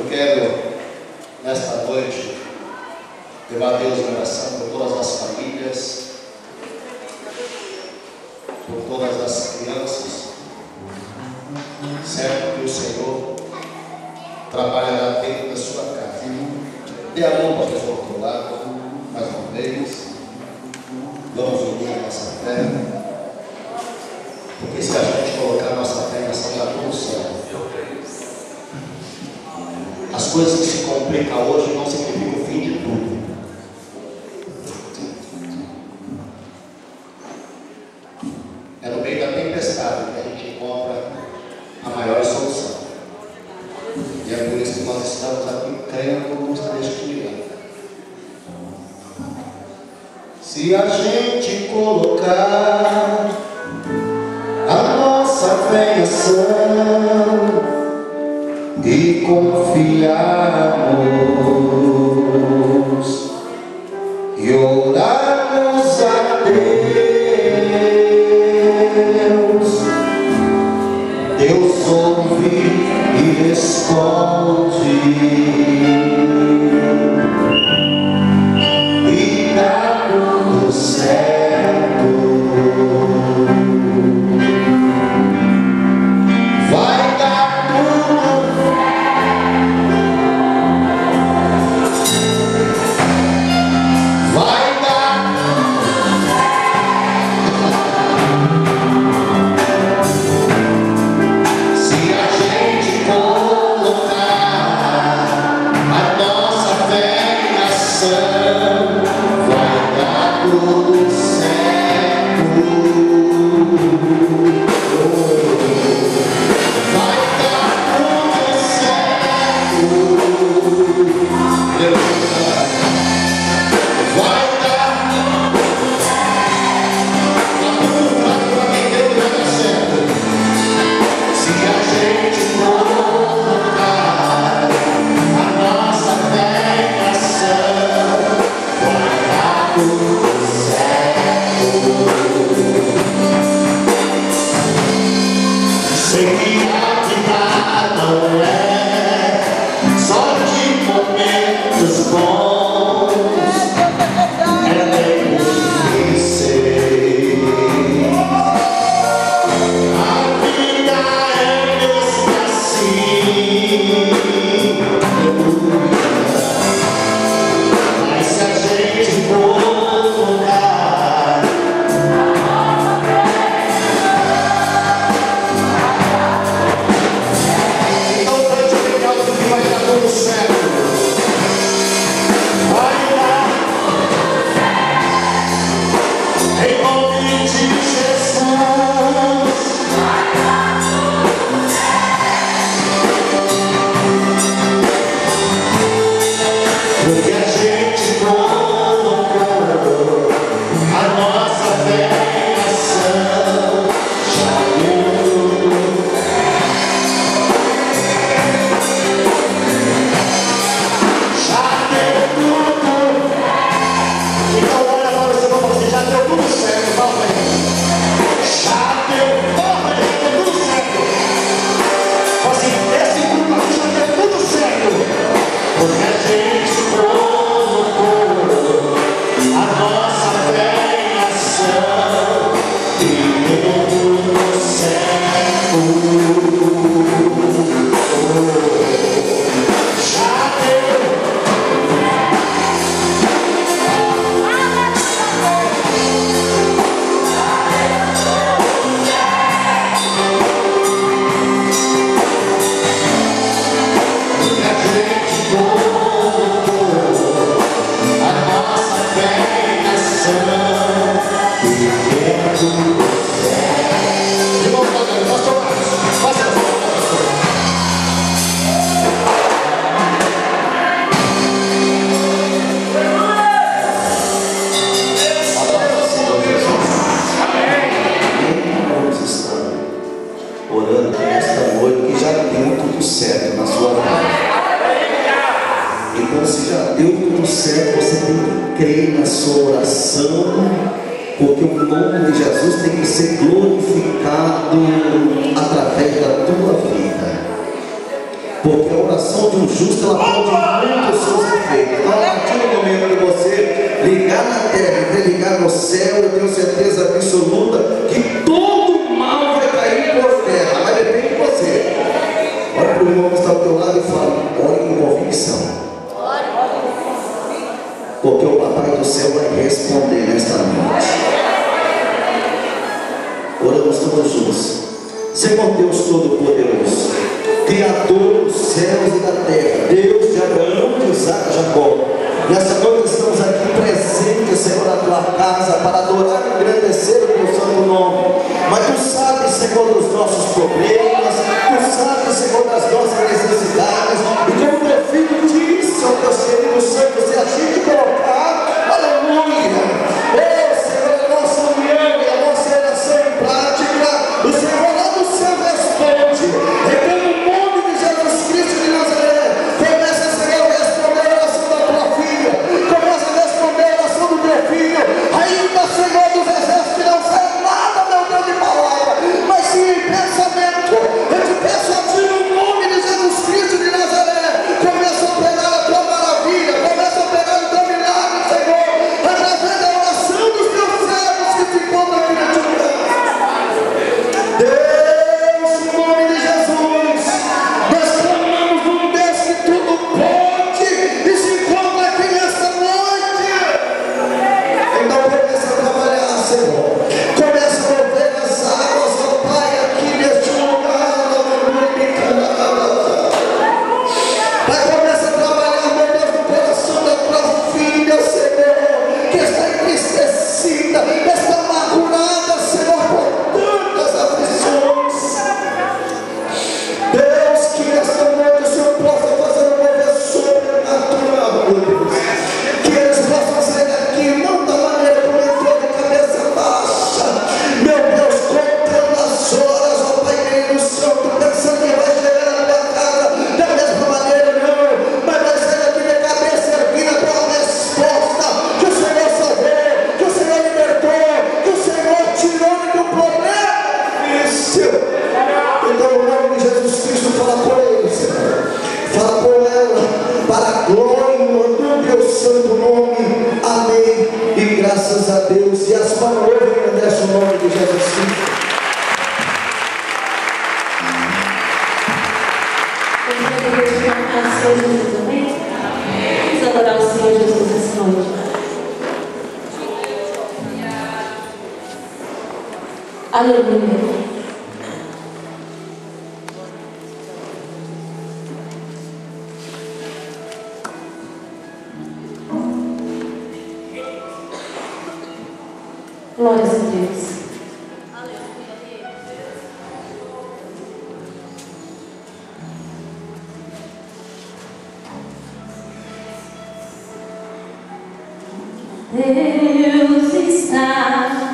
quero, nesta noite, levar a Deus em oração por todas as famílias, por todas as crianças. Certo que o Senhor trabalhará dentro da sua casa. Dê a mão para a pessoa do outro lado, mais uma vez. Vamos unir a nossa fé, porque se a gente colocar a nossa fé nessa já no céu, as coisas que se complicam hoje não significam o fim de tudo. É no meio da tempestade que a gente encontra a maior solução. E é por isso que nós estamos aqui crendo neste dia. Se a gente colocar a nossa fé em ação e confiarmos e orarmos a Deus, Deus ouve e responde e dá tudo certo. Vai dar tudo certo. Vai dar tudo certo. Se a gente colocar a nossa fé em ação, vai dar tudo certo. Vai dar tudo certo. Vai dar tudo certo. Se a gente colocar a nossa fé em ação, vai dar tudo certo. Sei que a vida não é só de momentos bons, é bem difícil. A vida é mesmo assim, mas se a gente colocar então vai te pegar o que vai dar tudo certo. Vai dar em nome de Jesus. Porque a gente colocou a nossa fé em ação, já deu tudo. Já deu tudo. Então olha para você e fala assim, já deu tudo certo, fala aí. Já deu tudo certo. Fala assim, esse grupo aqui já deu tudo certo. Porque a gente colocou a nossa fé em ação e deu tudo certo. Já deu. Porque a gente colocou a nossa fé em ação e deu tudo certo. De novo, pastor Marcos, faça a pastor. Senhor Jesus, vamos estar orando nesta noite que já deu tudo certo na sua vida. Então, se já deu tudo certo, você tem que crer na sua oração, porque o nome de Jesus tem que ser glorificado através da tua vida. Porque a oração de um justo, ela pode muito seus efeitos. Então, a partir do momento que você ligar na terra e ligar no céu, eu tenho certeza absoluta que todo mal vai cair por terra, mas depende de você. Olha para o irmão que está ao teu lado e fala: ore com convicção, porque o Papai do céu vai responder nesta noite. Oramos todos juntos. Senhor Deus Todo-Poderoso, Criador dos céus e da terra, Deus de Abraão, de Isaac e Jacó, nessa noite estamos aqui presentes, Senhor, na tua casa, para adorar e engrandecer o teu santo nome. Mas tu sabes, Senhor, dos nossos problemas, tu sabes, Senhor, das nossas necessidades, e como teu filho disse ao teu Espírito Santo, se a gente colocar, aleluia, Senhor, a nossa união e a nossa oração em prática, o Senhor lá do céu responde. Então, no nome de Jesus Cristo de Nazaré, começa, Senhor, a responder a oração da tua filha, começa a responder a oração do teu filho, ainda, Senhor dos exércitos, que não sai nada, meu Deus, de palavra, mas sim em pensamento. Eu te peço a ti, no nome de Jesus Cristo de Nazaré, começa a operar a tua maravilha, começa a operar o teu milagre, Senhor, através da oração dos teus servos que se encontram aqui neste lugar. Deus, no nome de Jesus, nós clamamos um Deus que tudo pode e se encontra aqui nesta noite. Então começa a trabalhar, Senhor, começa a mover as águas, ó Pai, aqui neste lugar, Pai, começa a trabalhar, meu Deus, no coração da tua filha, Senhor, que está entristecida, está maculada, Senhor, por tantas aflições. Deus, que nesta noite o Senhor possa fazer um mover sobrenatural, meu Deus, que eles possam sair daqui, não da maneira como entrou, de cabeça baixa, meu Deus, contando as horas, ó Pai querido Santo, pensando que vai chegar na tua casa da mesma maneira, não, mas vai sair daqui de cabeça erguida com a resposta que o Senhor salvou, que o Senhor libertou, que o Senhor tirou do problema difícil. Então, no nome de Jesus Cristo, fala com ele, Senhor, fala com ela, para a glória do teu santo nome, amém, e graças a Deus, e as palavras agradecem o nome de Jesus Cristo. Vamos adorar o Senhor Jesus essa noite. Aleluia. Glórias a Deus. Deus está